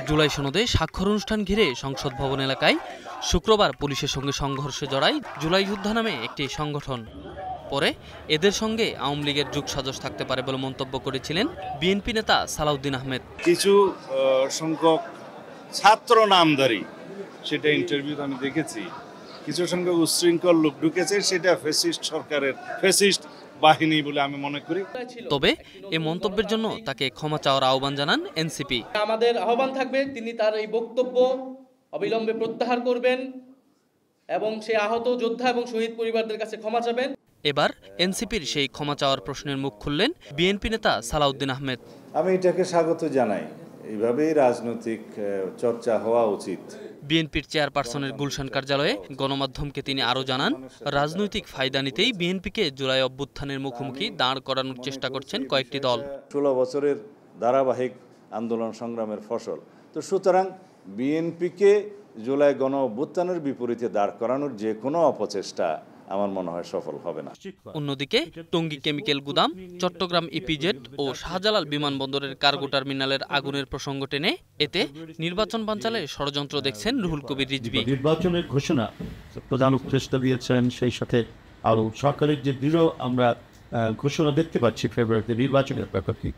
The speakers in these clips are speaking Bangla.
জুলাই সনদে স্বাক্ষর অনুষ্ঠান ঘিরে সংসদ ভবন এলাকায় শুক্রবার পুলিশের সঙ্গে সংঘর্ষে জড়ায় জুলাই যোদ্ধা নামে একটি সংগঠন। পরে এদের সঙ্গে আওয়ামী লীগের যোগসাজশ থাকতে পারে বলে মন্তব্য করেছিলেন বিএনপি নেতা সালাউদ্দিন আহমেদ। কিছু সংখ্যক ছাত্র নামধারী, সেটা ইন্টারভিউতে আমি দেখেছি, কিছু সংখ্যক উচ্ছৃঙ্খল লোক ঢুকেছে, সেটা ফ্যাসিস্ট সরকারের ফ্যাসিস্ট বাহিনী বলে আমি মনে করি। তবে এ মন্তব্যের জন্য তাকে ক্ষমা চাওয়ার আহ্বান জানান এনসিপি। আমাদের আহ্বান থাকবে তিনি তার এই বক্তব্য অবিলম্বে প্রত্যাহার করবেন এবং সেই আহত যোদ্ধা এবং শহীদ পরিবারদের কাছে ক্ষমা চাবেন। এবার এনসিপির সেই ক্ষমা চাওয়ার প্রশ্নের মুখ খুললেন বিএনপি নেতা সালাউদ্দিন আহমেদ। আমি এটাকে স্বাগত জানাই, এইভাবেই রাজনৈতিক চর্চা হওয়া উচিত। বিএনপির চেয়ারপারসনের গুলশান কার্যালয়ে গণমাধ্যমকে তিনি আরও জানান, রাজনৈতিক ফায়দা নিতেই বিএনপিকে জুলাই অভ্যুত্থানের মুখোমুখি দাঁড় করানোর চেষ্টা করছেন কয়েকটি দল। 16 বছরের ধারাবাহিক আন্দোলন সংগ্রামের ফসল, তো সুতরাং বিএনপিকে জুলাই গণ অভ্যুত্থানের বিপরীতে দাঁড় করানোর যে কোনো অপচেষ্টা আমার মনে হয় সফল হবে না। অন্যদিকে টঙ্গী কেমিক্যাল গুদাম, চট্টগ্রাম ইপিজেড ও শাহজালাল বিমানবন্দরের কার্গো টার্মিনালের আগুনের প্রসঙ্গ টেনে এতে নির্বাচন বানচালে ষড়যন্ত্র দেখছেন রুহুল কবির রিজভী। নির্বাচনের ঘোষণা প্রধান উপদেষ্টা দিয়েছেন, সেই সাথে আরো সরকারের যে দৃঢ় আমরা ঘোষণা দেখতে পাচ্ছি ফেব্রুয়ারিতে নির্বাচনের ব্যাপারে,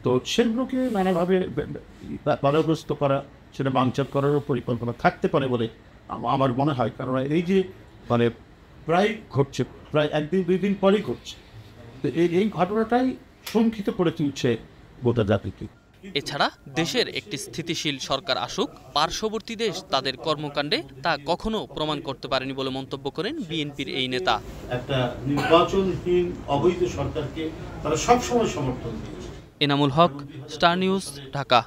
তো সেগুলোকে নানাভাবে বাধাগ্রস্ত করা, সেটা বানচাল করারও পরিকল্পনা থাকতে পারে বলে আমার মনে হয়। কারণ এই যে প্রায় ঘটছে, প্রায় একদিন দুই দিন পরেই ঘটছে, তো এই ঘটনাটাই শঙ্কিত করে তুলছে গোটা জাতিকে। এছাড়া দেশের একটি স্থিতিশীল সরকার আসুক, পার্শ্ববর্তী দেশ তাদের কর্মকাণ্ডে তা কখনো প্রমাণ করতে পারেনি বলে মন্তব্য করেন বিএনপির এই নেতা। একটা নির্বাচনহীন অবৈধ সরকারকে তারা সবসময় সমর্থন দিয়েছে। Enamul Haque, star news, Dhaka.